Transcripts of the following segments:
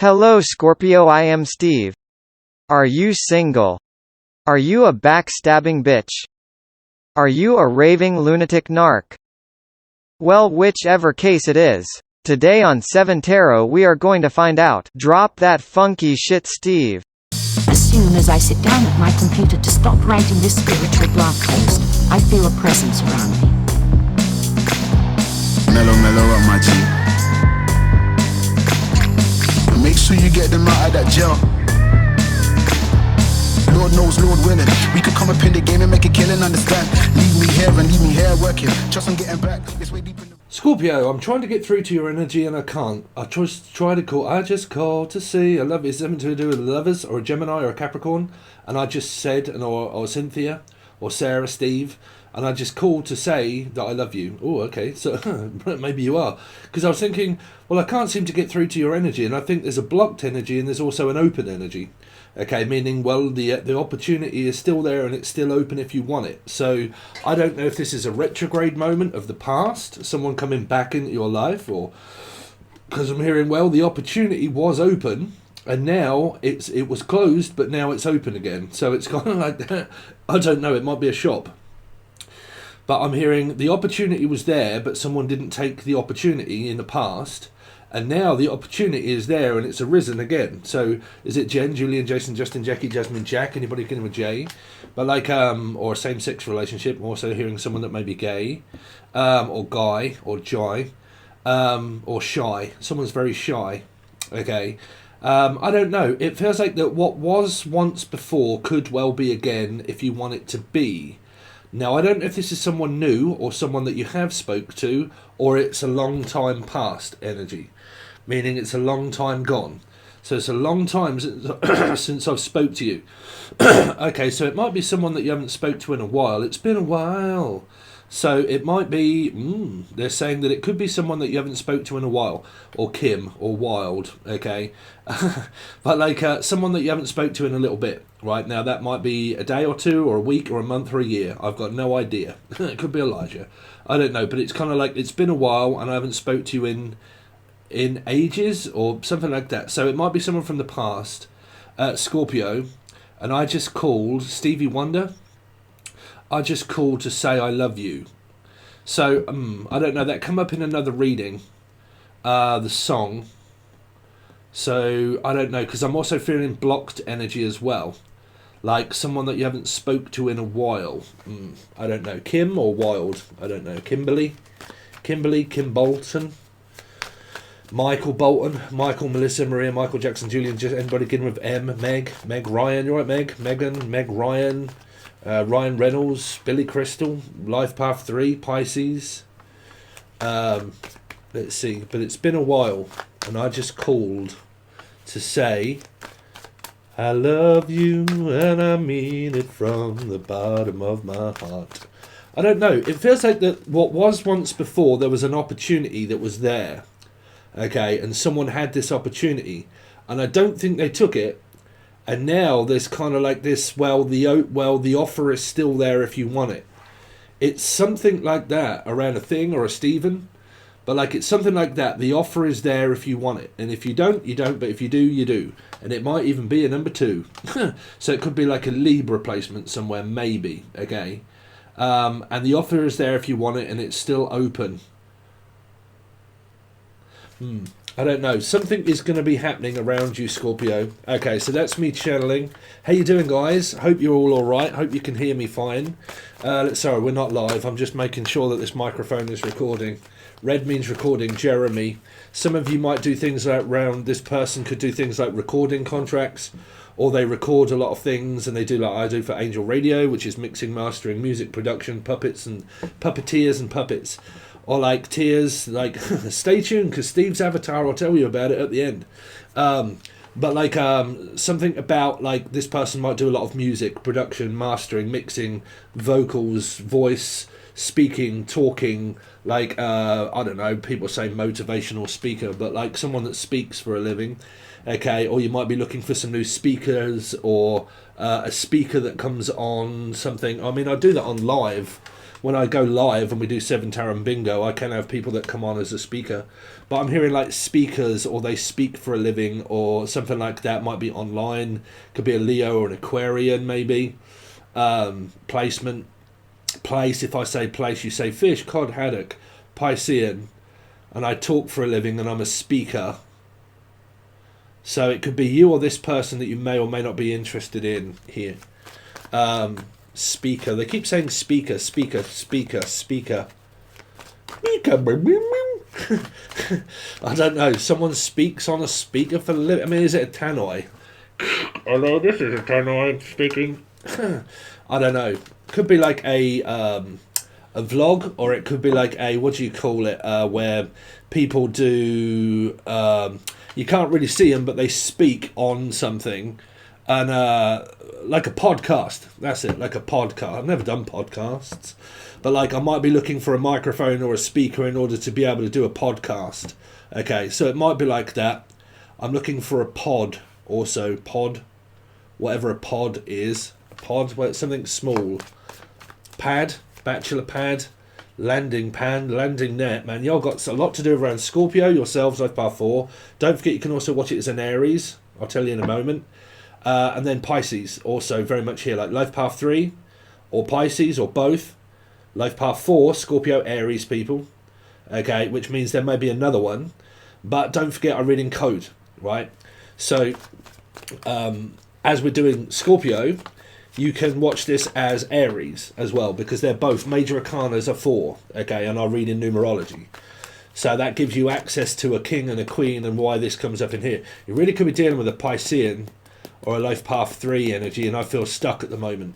Hello Scorpio, I am Steve. Are you single? Are you a backstabbing bitch? Are you a raving lunatic narc? Well, whichever case it is. Today on 7 Tarot we are going to find out. Drop that funky shit, Steve. As soon as I sit down at my computer to stop writing this spiritual blog post, I feel a presence around me. Mellow up my G. Make sure you get them out of that jail. Lord knows, Lord willing, we could come up in the game and make a killing, understand? Leave me here and leave me here working. Trust I'm getting back, it's way deep in the... Scorpio, I'm trying to get through to your energy and I can't. I just called to see. I love it. Is something to do with lovers or a Gemini or a Capricorn? And I just said, or Cynthia or Sarah, Steve, and I just called to say that I love you. Oh, okay, so maybe you are. Because I was thinking, well, I can't seem to get through to your energy, and I think there's a blocked energy and there's also an open energy. Okay, meaning, well, the opportunity is still there and it's still open if you want it. So I don't know if this is a retrograde moment of the past, someone coming back into your life, or because I'm hearing, well, the opportunity was open and now it was closed, but now it's open again. So it's kind of like that. I don't know, it might be a shop. But I'm hearing the opportunity was there, but someone didn't take the opportunity in the past. And now the opportunity is there and it's arisen again. So is it Jen, Julian, Jason, Justin, Jackie, Jasmine, Jack? Anybody beginning with J? But like, or a same-sex relationship. I'm also hearing someone that may be gay, or guy, or jai, or shy. Someone's very shy. Okay. I don't know. It feels like that what was once before could well be again if you want it to be. Now, I don't know if this is someone new or someone that you have spoke to, or it's a long time past energy, meaning it's a long time gone. So it's a long time since I've spoke to you. Okay, so it might be someone that you haven't spoke to in a while. It's been a while. So it might be, they're saying that it could be someone that you haven't spoke to in a while, or Kim, or Wild, okay? But like someone that you haven't spoke to in a little bit, right? Now that might be a day or two, or a week, or a month, or a year. I've got no idea. It could be Elijah. I don't know, but it's kind of like it's been a while and I haven't spoke to you in ages, or something like that. So it might be someone from the past, Scorpio, and I just called Stevie Wonder. I just called to say I love you. So, I don't know, that come up in another reading, the song. So, I don't know, because I'm also feeling blocked energy as well. Like someone that you haven't spoke to in a while. I don't know, Kim or Wild? I don't know, Kimberly, Kim Bolton, Michael Bolton, Michael, Melissa, Maria, Michael Jackson, Julian, just anybody getting with M, Meg Ryan, you right, Megan, Meg Ryan, Ryan Reynolds, Billy Crystal, Life Path 3, Pisces. Let's see, but it's been a while, and I just called to say I love you, and I mean it from the bottom of my heart. I don't know, it feels like that what was once before, there was an opportunity that was there, okay, and someone had this opportunity, and I don't think they took it. And now there's kind of like this, the offer is still there if you want it. It's something like that around a thing or a Stephen. But like it's something like that. The offer is there if you want it. And if you don't, you don't. But if you do, you do. And it might even be a number 2. So it could be like a Libra placement somewhere, maybe. Okay. And the offer is there if you want it and it's still open. I don't know. Something is going to be happening around you, Scorpio. Okay, so that's me channeling. How you doing, guys? Hope you're all alright. Hope you can hear me fine. Sorry, we're not live. I'm just making sure that this microphone is recording. Red means recording. Jeremy. Some of you might do things like this person could do things like recording contracts, or they record a lot of things, and they do like I do for Angel Radio, which is mixing, mastering, music production, puppets and puppeteers and puppets. Or like tears, like stay tuned because Steve's avatar will tell you about it at the end. But like something about like this person might do a lot of music production, mastering, mixing, vocals, voice, speaking, talking. Like I don't know, people say motivational speaker, but like someone that speaks for a living. Okay, or you might be looking for some new speakers or a speaker that comes on something. I mean, I do that on live. when I go live and we do 7 Tarot and Bingo, I can have people that come on as a speaker. But I'm hearing like speakers, or they speak for a living, or something like that. Might be online. Could be a Leo or an Aquarian, maybe. Placement. Place. If I say place, you say fish, cod, haddock, Piscean. And I talk for a living and I'm a speaker. So it could be you or this person that you may or may not be interested in here. Speaker. They keep saying speaker, speaker, speaker, speaker. I don't know. Someone speaks on a speaker for a living. I mean, is it a tannoy? Hello, this is a tannoy speaking. I don't know. Could be like a vlog, or it could be like a, what do you call it, where people do, you can't really see them, but they speak on something, and like a podcast. That's it, like a podcast. I've never done podcasts, but like I might be looking for a microphone or a speaker in order to be able to do a podcast. Okay, so it might be like that. I'm looking for a pod, also pod, whatever a pod is. Pod, where it's something small. Pad, bachelor pad, landing pan, landing net. Man, y'all got a lot to do around Scorpio, yourselves, life path 4. Don't forget you can also watch it as an Aries. I'll tell you in a moment. And then Pisces, also very much here, like life path 3, or Pisces, or both. Life path 4, Scorpio, Aries people. Okay, which means there may be another one. But don't forget I read in code, right? So, as we're doing Scorpio, you can watch this as Aries as well, because they're both major arcanas are 4, okay, and I read in numerology. So that gives you access to a king and a queen, and why this comes up in here. You really could be dealing with a Piscean or a life path 3 energy, and I feel stuck at the moment.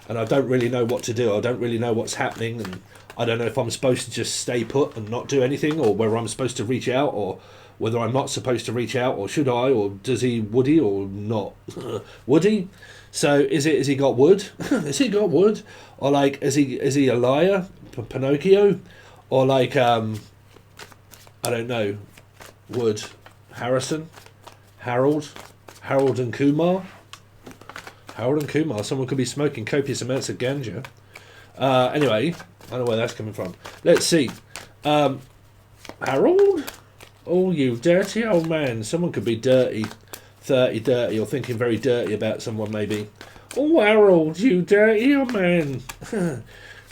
And I don't really know what to do. I don't really know what's happening, and I don't know if I'm supposed to just stay put and not do anything, or whether I'm supposed to reach out, or whether I'm not supposed to reach out, or should I, or would he or not? Would he? So has he got wood? Has he got wood? Or like, is he a liar? Pinocchio? Or like, I don't know, Wood, Harrison, Harold and Kumar? Harold and Kumar, someone could be smoking copious amounts of ganja. Anyway, I don't know where that's coming from. Let's see. Harold? Oh, you dirty old man. Someone could be dirty. 30 dirty, or thinking very dirty about someone maybe. Oh, Harold, you dirty old man.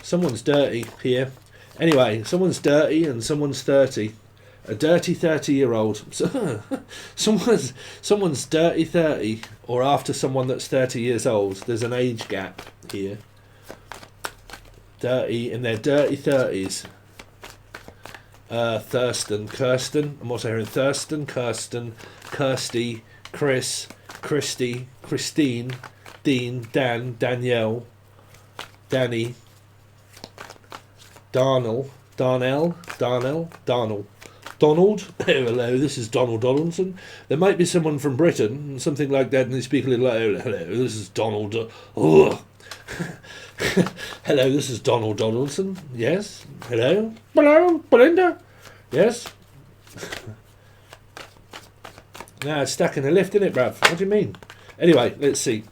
Someone's dirty here. Anyway, someone's dirty and someone's 30. A dirty 30-year-old. Someone's dirty 30, or after someone that's 30 years old. There's an age gap here. Dirty, in their dirty 30s. Thurston, Kirsten. I'm also hearing Thurston, Kirsten, Kirsty, Chris, Christy, Christine, Dean, Dan, Danielle, Danny, Darnell, Darnell, Donald. Hello, this is Donald Donaldson. There might be someone from Britain, something like that, and they speak a little like, hello, this is Donald. Hello, this is Donald Donaldson. Yes. Hello. Hello, Belinda. Yes. Nah, it's stuck in the lift, isn't it, bruv? What do you mean? Anyway, let's see.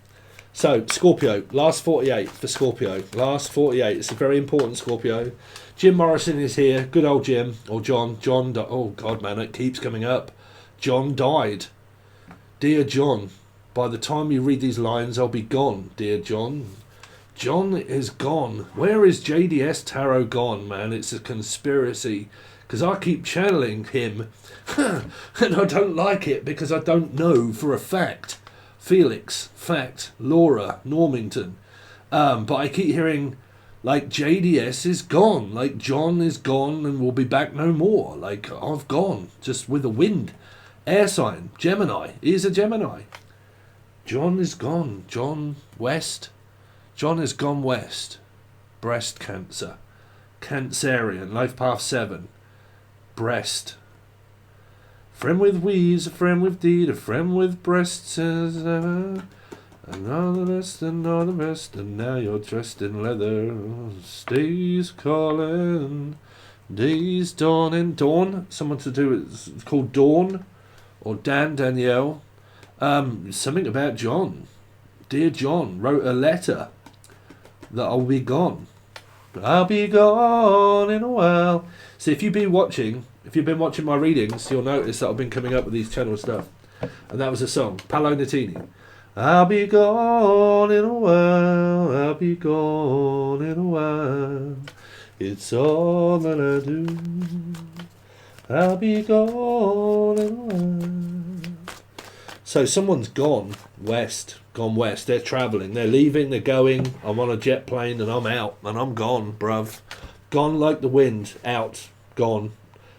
So, Scorpio, last 48 for Scorpio. Last 48. It's a very important Scorpio. Jim Morrison is here. Good old Jim. Or John. Oh, God, man, it keeps coming up. John died. Dear John, by the time you read these lines, I'll be gone, dear John. John is gone. Where is JDS Tarot gone, man? It's a conspiracy. Because I keep channeling him. And I don't like it because I don't know for a fact. Felix, fact, Laura, Normington. But I keep hearing, like, JDS is gone. Like, John is gone and will be back no more. Like, I've gone. Just with the wind. Air sign. Gemini. He's a Gemini. John is gone. John West. John has gone west. Breast cancer. Cancerian. Life path 7. Breast. Friend with wheeze, a friend with deed, a friend with breasts. And all the best, and all the best, and now you're dressed in leather. Day's calling, day's dawning. Dawn, someone to do it's called Dawn, or Danielle. Something about John. Dear John, wrote a letter that I'll be gone. I'll be gone in a while. So if you've been watching my readings, you'll notice that I've been coming up with these channel stuff. And that was a song, Paolo Nutini. I'll be gone in a while, I'll be gone in a while. It's all that I do. I'll be gone in a while. So someone's gone west. They're travelling, they're leaving, they're going. I'm on a jet plane and I'm out and I'm gone, bruv. Gone like the wind, out, gone.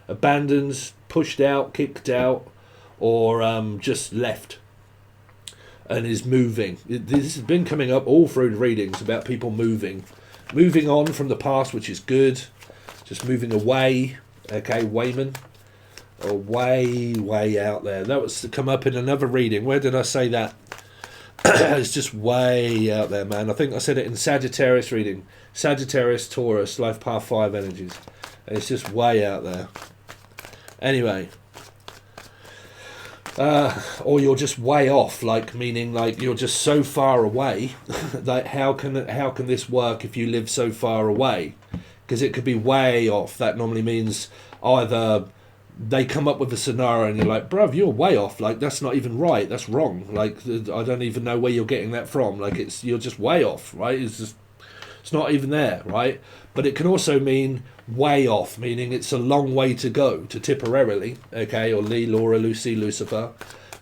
Abandoned, pushed out, kicked out, or just left. And is moving. This has been coming up all through the readings about people moving on from the past, which is good. Just moving away. Okay, Wayman, or way out there. That was to come up in another reading. Where did I say that? It's just way out there, man. I think I said it in Sagittarius reading. Sagittarius, Taurus, Life Path 5 energies. And it's just way out there. Anyway. Or you're just way off, like meaning like you're just so far away. Like how can this work if you live so far away? Because it could be way off. That normally means either they come up with a scenario and you're like, bruv, you're way off. Like that's not even right. That's wrong. Like I don't even know where you're getting that from. Like you're just way off, right? It's not even there, right? But it can also mean way off, meaning it's a long way to go to Tipperary, okay, or Lee, Laura, Lucy, Lucifer,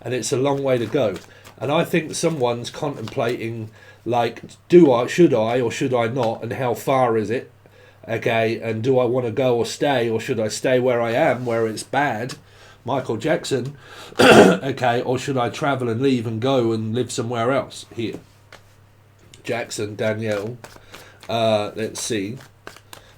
and it's a long way to go. And I think someone's contemplating, like, should I or should I not, and how far is it, okay, and do I want to go or stay, or should I stay where I am, where it's bad, Michael Jackson, okay, or should I travel and leave and go and live somewhere else here? Jackson, Danielle, let's see.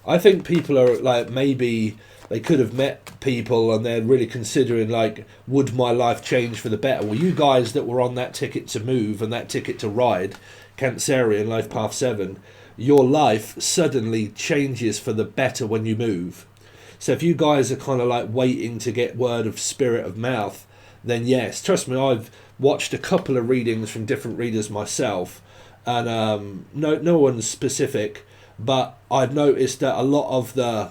I think people are like, maybe they could have met people and they're really considering like, would my life change for the better? Well, you guys that were on that ticket to move and that ticket to ride, Cancerian, Life Path 7, your life suddenly changes for the better when you move. So if you guys are kind of like waiting to get word of spirit of mouth, then yes, trust me, I've watched a couple of readings from different readers myself, and no one's specific, but I've noticed that a lot of the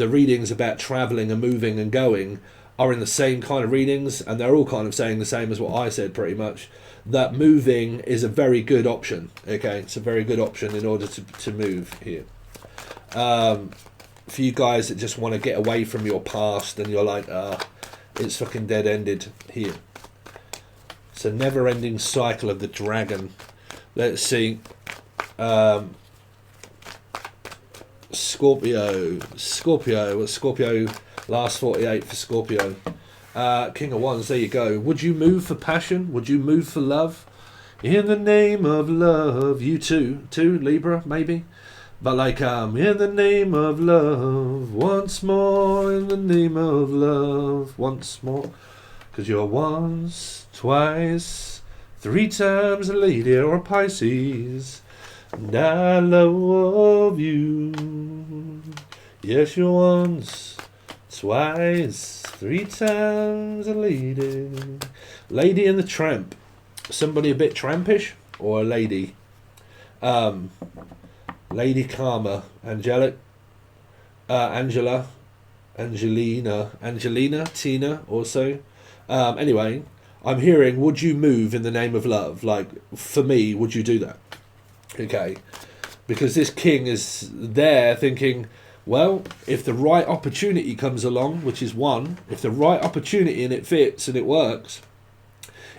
readings about travelling and moving and going are in the same kind of readings, and they're all kind of saying the same as what I said pretty much, that moving is a very good option. Okay, it's a very good option in order to move here. For you guys that just want to get away from your past and you're like, it's fucking dead-ended here. It's a never-ending cycle of the dragon. Let's see. Scorpio, last 48 for Scorpio. King of Wands, there you go. Would you move for passion? Would you move for love? In the name of love. You too, Libra, maybe? But like, in the name of love, once more, in the name of love, once more. Because you're once, twice, 3 times a lady or a Pisces. And I love you. Yes, you're once, twice, 3 times a lady. Lady and the Tramp. Somebody a bit trampish, or a lady? Lady Karma, Angelic, Angela, Angelina, Tina also. Anyway, I'm hearing, would you move in the name of love? Like, for me, would you do that? Okay, because this king is there thinking, well, if the right opportunity comes along, which is one, if the right opportunity and it fits and it works,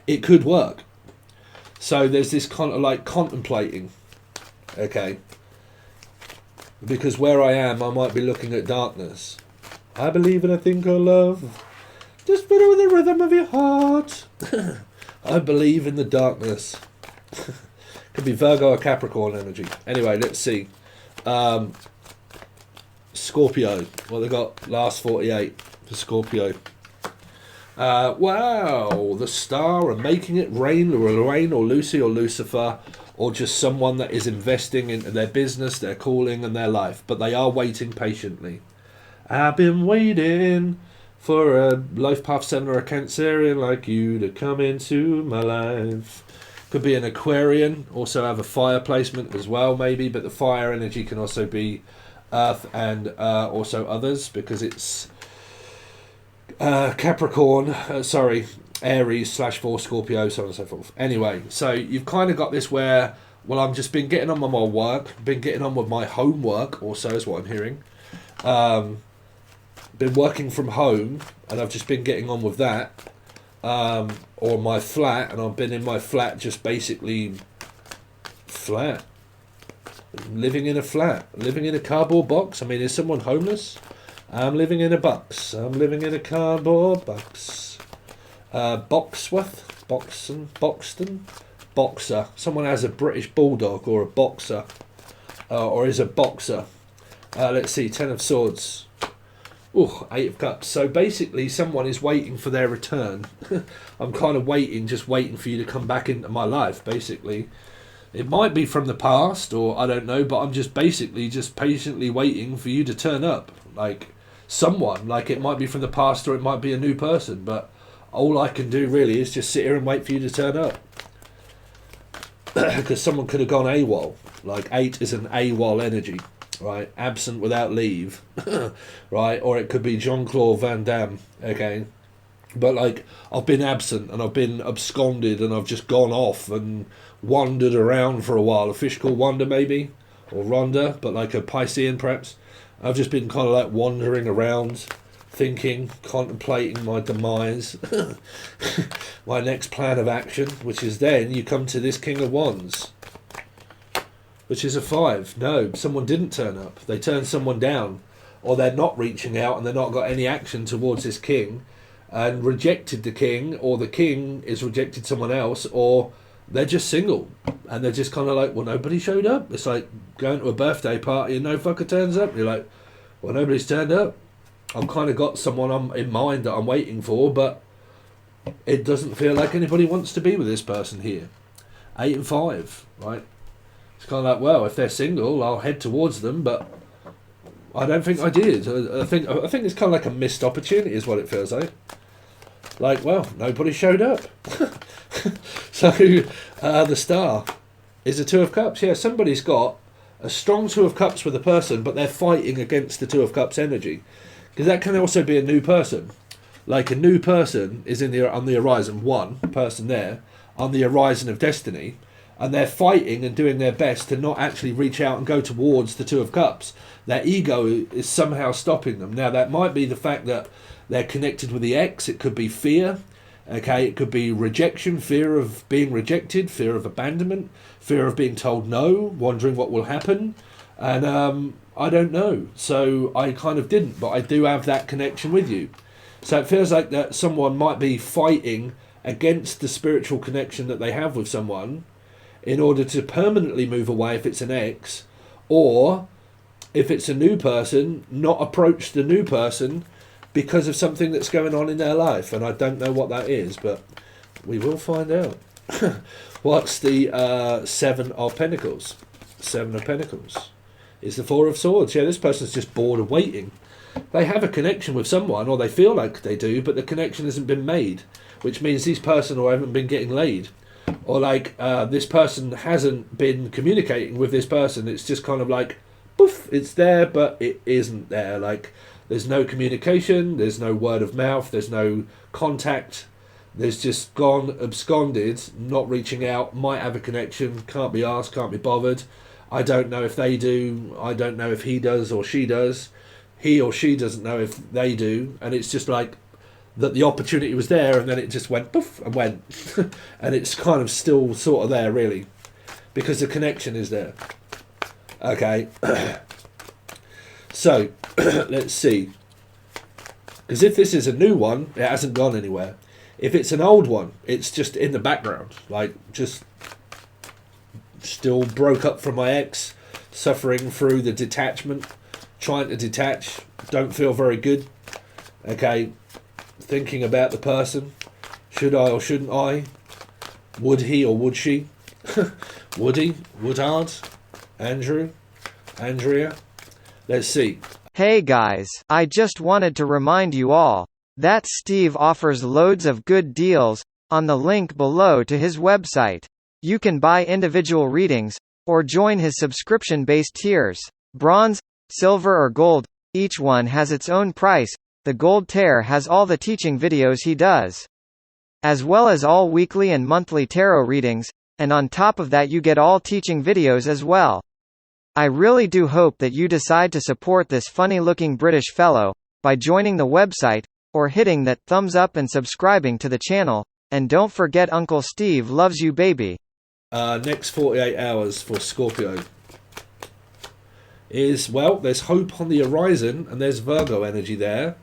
it could work. So there's this kind of like contemplating, okay, because where I am, I might be looking at darkness. I believe and I think I love, just put it with the rhythm of your heart. I believe in the darkness. Could be Virgo or Capricorn energy. Anyway, let's see. Scorpio. Well, they got last 48 for Scorpio. Wow, the star and making it rain, or Lorraine or Lucy or Lucifer, or just someone that is investing into their business, their calling and their life. But they are waiting patiently. I've been waiting for a Life Path 7 or a Cancerian like you to come into my life. Could be an Aquarian, also have a fire placement as well, maybe, but the fire energy can also be Earth and also others, because it's Capricorn, Aries / 4 Scorpio, so on and so forth. Anyway, so you've kind of got this where, well, I've just been getting on with my work, been getting on with my homework also, is what I'm hearing. Been working from home, and I've just been getting on with that. Or my flat, and I've been in my flat just basically flat. Living in a flat. Living in a cardboard box. I mean, is someone homeless? I'm living in a box. I'm living in a cardboard box. Boxton. Boxer. Someone has a British bulldog or a boxer. Or is a boxer. Let's see, 10 of Swords. Ooh, 8 of Cups. So basically someone is waiting for their return. I'm kind of just waiting for you to come back into my life, basically. It might be from the past, or I don't know, but I'm just patiently waiting for you to turn up. Like, someone. Like, it might be from the past, or it might be a new person, but all I can do really is just sit here and wait for you to turn up. Because someone could have gone AWOL. Like, 8 is an AWOL energy. Right, absent without leave, right, or it could be Jean-Claude Van Damme, okay, but like, I've been absent, and I've been absconded, and I've just gone off and wandered around for a while, a fish called Wanda maybe, or Rhonda, but like a Piscean perhaps. I've just been kind of like wandering around, thinking, contemplating my demise, my next plan of action, which is then you come to this King of Wands, which is a 5. No, someone didn't turn up. They turned someone down, or they're not reaching out, and they're not got any action towards this king, and rejected the king, or the king is rejected someone else, or they're just single, and they're just kind of like, well, nobody showed up. It's like going to a birthday party and no fucker turns up. You're like, well, nobody's turned up. I've kind of got someone in mind that I'm waiting for, but it doesn't feel like anybody wants to be with this person here. 8 and 5, right? It's kind of like, well, if they're single, I'll head towards them, but I don't think I did. I think it's kind of like a missed opportunity is what it feels like. Like, well, nobody showed up. So, the star is a 2 of Cups. Yeah, somebody's got a strong 2 of Cups with a person, but they're fighting against the 2 of Cups energy. Because that can also be a new person. Like, a new person is on the horizon, one person there, on the horizon of destiny, and they're fighting and doing their best to not actually reach out and go towards the 2 of Cups. Their ego is somehow stopping them. Now, that might be the fact that they're connected with the ex. It could be fear. Okay, it could be rejection, fear of being rejected, fear of abandonment, fear of being told no, wondering what will happen. And I don't know. So I kind of didn't, but I do have that connection with you. So it feels like that someone might be fighting against the spiritual connection that they have with someone, in order to permanently move away if it's an ex, or if it's a new person, not approach the new person because of something that's going on in their life. And I don't know what that is, but we will find out. What's the 7 of Pentacles? 7 of Pentacles is the 4 of Swords. Yeah, this person's just bored of waiting. They have a connection with someone, or they feel like they do, but the connection hasn't been made, which means this person or haven't been getting laid. Or like this person hasn't been communicating with this person. It's just kind of like, poof, it's there, but it isn't there. Like, there's no communication, there's no word of mouth, there's no contact. There's just gone, absconded, not reaching out, might have a connection, can't be asked, can't be bothered. I don't know if they do, I don't know if he does or she does. He or she doesn't know if they do. And it's just like, that the opportunity was there, and then it just went poof and went. And it's kind of still sort of there, really, because the connection is there. Okay. So, let's see. Because if this is a new one, it hasn't gone anywhere. If it's an old one, it's just in the background. Like, just still broke up from my ex, suffering through the detachment, trying to detach, don't feel very good. Okay. Thinking about the person, should I or shouldn't I, would he or would she, would he, Woodard, Andrew, Andrea, let's see. Hey guys, I just wanted to remind you all that Steve offers loads of good deals on the link below to his website. You can buy individual readings, or join his subscription-based tiers. Bronze, silver or gold, each one has its own price. The gold tier has all the teaching videos he does, as well as all weekly and monthly tarot readings, and on top of that you get all teaching videos as well. I really do hope that you decide to support this funny-looking British fellow, by joining the website, or hitting that thumbs up and subscribing to the channel, and don't forget Uncle Steve loves you baby. Next 48 hours for Scorpio is, well, there's hope on the horizon, and there's Virgo energy there.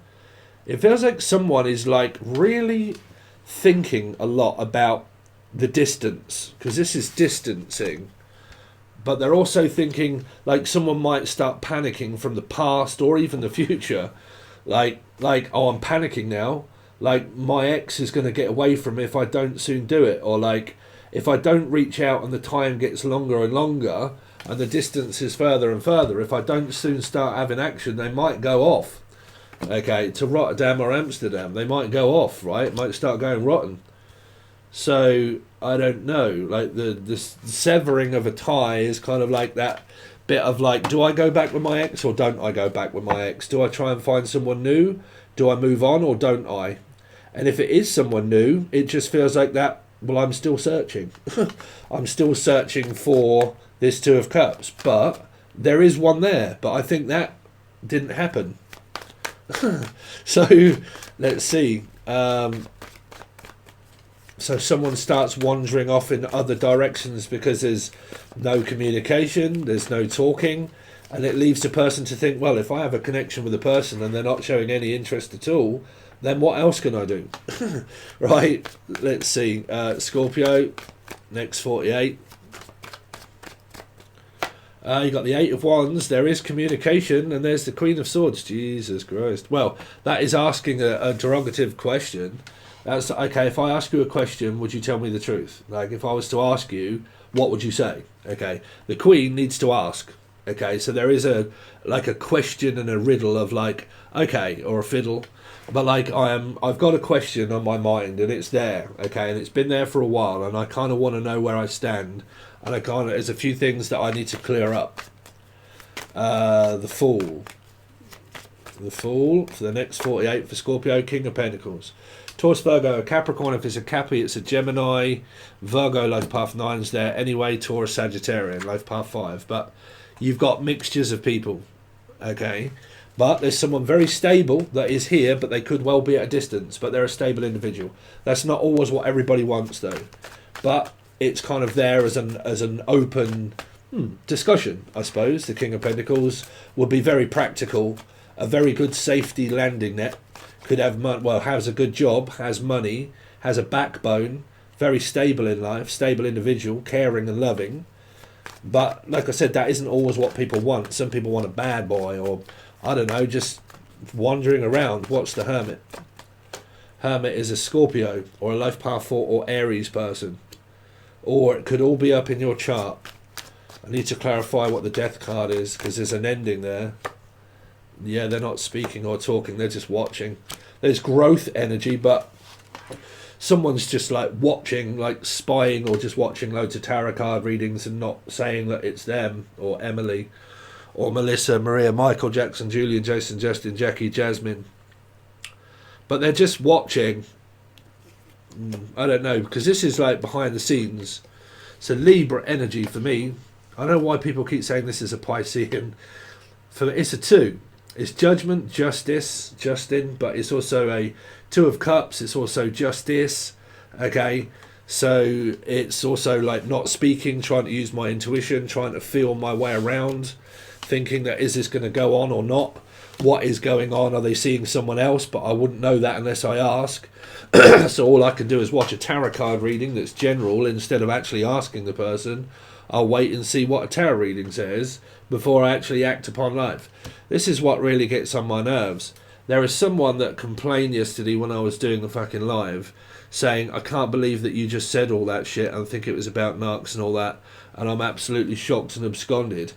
It feels like someone is like really thinking a lot about the distance, because this is distancing, but they're also thinking like someone might start panicking from the past or even the future, like oh, I'm panicking now, like my ex is going to get away from me if I don't soon do it, or like if I don't reach out and the time gets longer and longer and the distance is further and further, if I don't soon start having action, they might go off, okay, to Rotterdam or Amsterdam. They might go off, right? Might start going rotten. So I don't know, like the severing of a tie is kind of like that bit of like, do I go back with my ex or don't I go back with my ex? Do I try and find someone new? Do I move on or don't I? And if it is someone new, it just feels like that, well, I'm still searching. I'm still searching for this Two of Cups, but there is one there, but I think that didn't happen. So let's see. So someone starts wandering off in other directions because there's no communication, there's no talking, and it leaves the person to think, well, if I have a connection with a person and they're not showing any interest at all, then what else can I do? Right, let's see. Scorpio, next 48. You got the Eight of Wands, there is communication, and there's the Queen of Swords. Jesus Christ. Well, that is asking a derogative question. That's okay. If I ask you a question, would you tell me the truth? Like, if I was to ask you, what would you say? Okay, the Queen needs to ask. Okay, so there is a question and a riddle of like, okay, or a fiddle, but like I've got a question on my mind and it's there. Okay, and it's been there for a while, and I kind of want to know where I stand, and there's a few things that I need to clear up. The Fool for the next 48 for Scorpio, King of Pentacles. Taurus, Virgo, Capricorn, if it's a Cappy, it's a Gemini. Virgo, life path 9's there. Anyway, Taurus, Sagittarian, life path 5. But you've got mixtures of people, okay? But there's someone very stable that is here, but they could well be at a distance, but they're a stable individual. That's not always what everybody wants, though. But it's kind of there as an open discussion, I suppose. The King of Pentacles would be very practical, a very good safety landing net. Could have has a good job, has money, has a backbone, very stable in life, stable individual, caring and loving. But like I said, that isn't always what people want. Some people want a bad boy, or I don't know, just wandering around. What's the Hermit? Hermit is a Scorpio or a life path 4 or Aries person, or it could all be up in your chart. I need to clarify what the Death card is, because there's an ending there. Yeah, they're not speaking or talking, they're just watching. There's growth energy, but someone's just like watching, like spying, or just watching loads of tarot card readings and not saying that it's them, or Emily, or Melissa, Maria, Michael, Jackson, Julian, Jason, Justin, Jackie, Jasmine. But they're just watching. I don't know, because this is like behind the scenes. So Libra energy for me, I don't know why people keep saying this is a Piscean. For it's a 2. It's Judgment, Justice, Justin, but it's also a Two of Cups. It's also Justice, okay? So it's also like not speaking, trying to use my intuition, trying to feel my way around, thinking that is this going to go on or not? What is going on? Are they seeing someone else? But I wouldn't know that unless I ask. So all I can do is watch a tarot card reading that's general instead of actually asking the person. I'll wait and see what a tarot reading says before I actually act upon life. This is what really gets on my nerves. There is someone that complained yesterday when I was doing the fucking live, saying, I can't believe that you just said all that shit. I think it was about narcs and all that, and I'm absolutely shocked and absconded.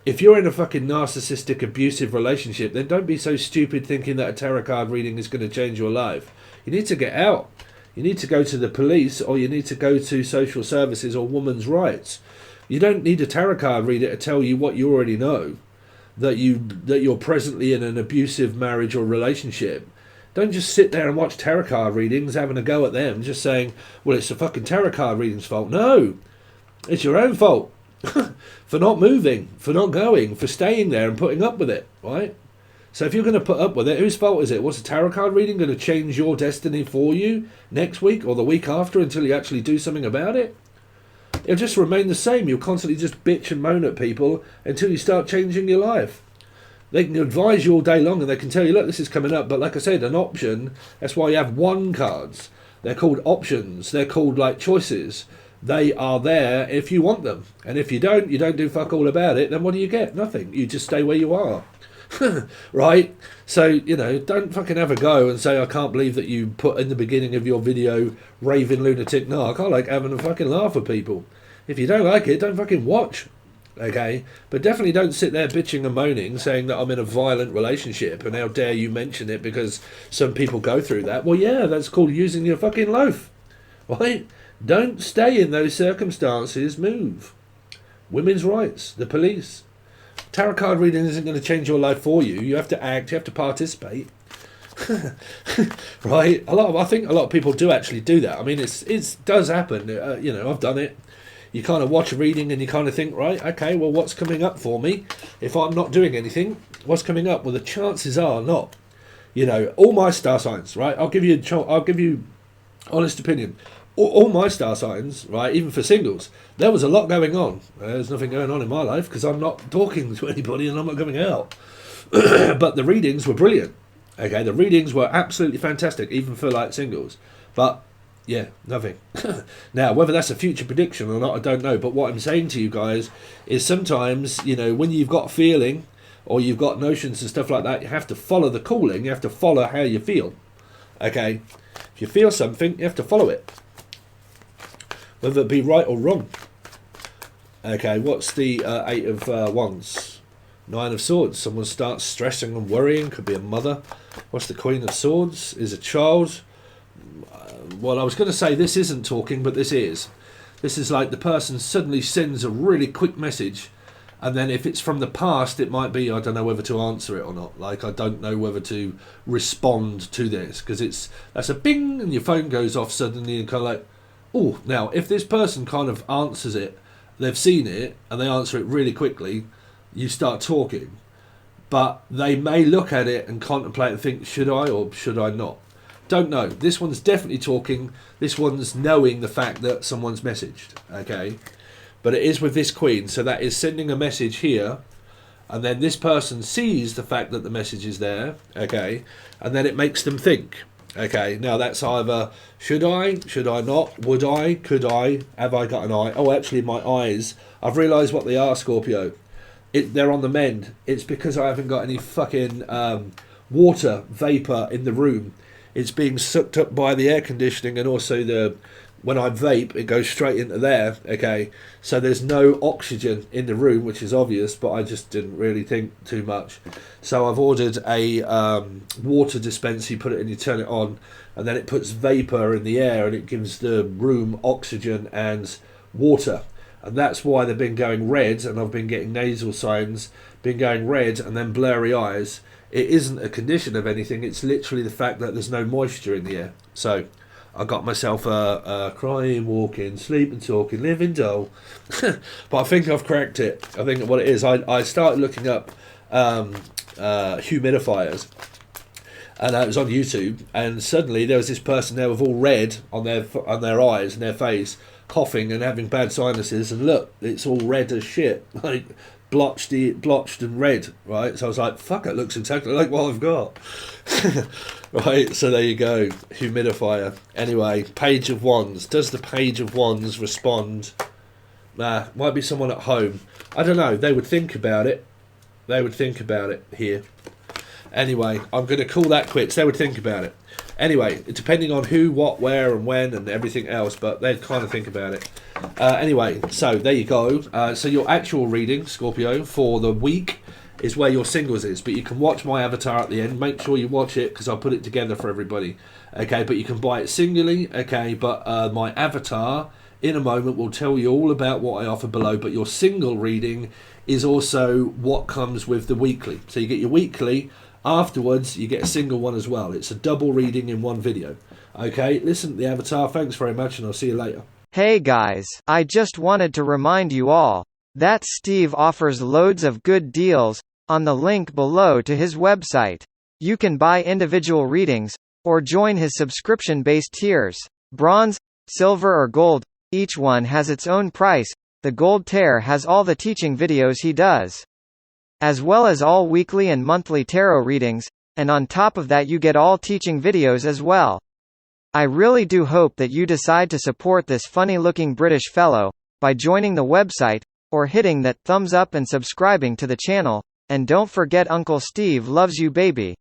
If you're in a fucking narcissistic, abusive relationship, then don't be so stupid thinking that a tarot card reading is going to change your life. You need to get out. You need to go to the police, or you need to go to social services or women's rights. You don't need a tarot card reader to tell you what you already know, that you're presently in an abusive marriage or relationship. Don't just sit there and watch tarot card readings, having a go at them, just saying, well, it's the fucking tarot card reading's fault. No, it's your own fault for not moving, for not going, for staying there and putting up with it, right? So if you're going to put up with it, whose fault is it? What's a tarot card reading going to change your destiny for you next week or the week after until you actually do something about it? It'll just remain the same. You'll constantly just bitch and moan at people until you start changing your life. They can advise you all day long and they can tell you, look, this is coming up. But like I said, an option, that's why you have one cards. They're called options. They're called like choices. They are there if you want them. And if you don't do fuck all about it, then what do you get? Nothing. You just stay where you are. Right? So, don't fucking have a go and say, I can't believe that you put in the beginning of your video, raving lunatic narc. I like having a fucking laugh with people. If you don't like it, don't fucking watch. Okay? But definitely don't sit there bitching and moaning, saying that I'm in a violent relationship, and how dare you mention it because some people go through that. Well, yeah, that's called using your fucking loaf. Right? Don't stay in those circumstances. Move. Women's rights. The police. Tarot card reading isn't going to change your life for you. You have to act. You have to participate. Right? I think a lot of people do actually do that. I mean, it does happen. I've done it. You kind of watch a reading and you kind of think, right, okay, well, what's coming up for me? If I'm not doing anything, what's coming up? Well, the chances are not. All my star signs, right? I'll give you honest opinion. All my star signs, right, even for singles, there was a lot going on. There's nothing going on in my life because I'm not talking to anybody and I'm not going out. But the readings were brilliant. Okay, the readings were absolutely fantastic, even for like singles. But yeah, nothing. Now, whether that's a future prediction or not, I don't know. But what I'm saying to you guys is sometimes, when you've got a feeling or you've got notions and stuff like that, you have to follow the calling. You have to follow how you feel. Okay? If you feel something, you have to follow it. Whether it be right or wrong. Okay, what's the Eight of Wands? Nine of Swords. Someone starts stressing and worrying. Could be a mother. What's the Queen of Swords? Is a child. Well, I was going to say this isn't talking, but this is. This is like the person suddenly sends a really quick message, and then if it's from the past, it might be, I don't know whether to answer it or not. Like, I don't know whether to respond to this, because that's a bing, and your phone goes off suddenly, and kind of like, oh, now, if this person kind of answers it, they've seen it, and they answer it really quickly, you start talking. But they may look at it and contemplate and think, should I or should I not? Don't know. This one's definitely talking. This one's knowing the fact that someone's messaged. Okay? But it is with this Queen, so that is sending a message here, and then this person sees the fact that the message is there, okay, and then it makes them think. Okay, now that's either should I not, would I, could I, have I got an eye? Oh, actually my eyes, I've realised what they are, Scorpio. They're on the mend. It's because I haven't got any fucking water vapour in the room. It's being sucked up by the air conditioning, and also when I vape, it goes straight into there, okay? So there's no oxygen in the room, which is obvious, but I just didn't really think too much. So I've ordered a water dispenser. You put it in, you turn it on, and then it puts vapour in the air, and it gives the room oxygen and water. And that's why they've been going red, and I've been getting nasal signs, been going red, and then blurry eyes. It isn't a condition of anything, it's literally the fact that there's no moisture in the air. So I got myself a crying, walking, sleeping, talking, living doll. But I think I've cracked it. I think what it is, I started looking up humidifiers, and it was on YouTube, and suddenly there was this person there with all red on their eyes and their face, coughing and having bad sinuses, and look, it's all red as shit, like blotched and red, right? So I was like, fuck, it looks exactly like what I've got. Right, so there you go, humidifier. Anyway, Page of Wands. Does the Page of Wands respond? Might be someone at home. I don't know, they would think about it. They would think about it here. Anyway, I'm going to call that quits. They would think about it. Anyway, depending on who, what, where, and when, and everything else, but they'd kind of think about it. Anyway, so there you go. So your actual reading, Scorpio, for the week is where your singles is, but you can watch my avatar at the end. Make sure you watch it because I'll put it together for everybody. Okay, but you can buy it singly. Okay, but my avatar in a moment will tell you all about what I offer below. But your single reading is also what comes with the weekly. So you get your weekly. Afterwards, you get a single one as well. It's a double reading in one video. Okay, listen to the avatar. Thanks very much, and I'll see you later. Hey guys, I just wanted to remind you all that Steve offers loads of good deals on the link below to his website. You can buy individual readings, or join his subscription-based tiers. Bronze, silver or gold, each one has its own price. The gold tier has all the teaching videos he does, as well as all weekly and monthly tarot readings, and on top of that you get all teaching videos as well. I really do hope that you decide to support this funny-looking British fellow by joining the website, or hitting that thumbs up and subscribing to the channel. And don't forget Uncle Steve loves you, baby.